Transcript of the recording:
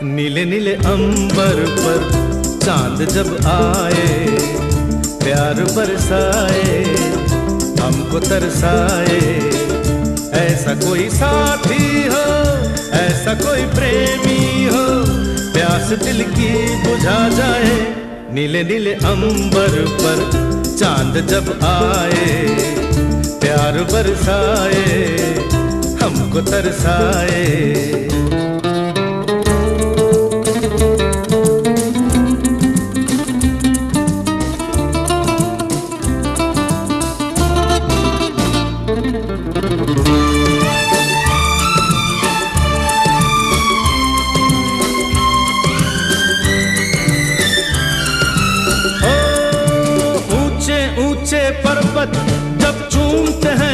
नीले नीले अंबर पर चांद जब आए, प्यार बरसाए, हमको तरसाए। ऐसा कोई साथी हो, ऐसा कोई प्रेमी हो, प्यास दिल की बुझा जाए। नीले नीले अंबर पर चांद जब आए, प्यार बरसाए, हमको तरसाए। ऊंचे पर्वत जब चूमते हैं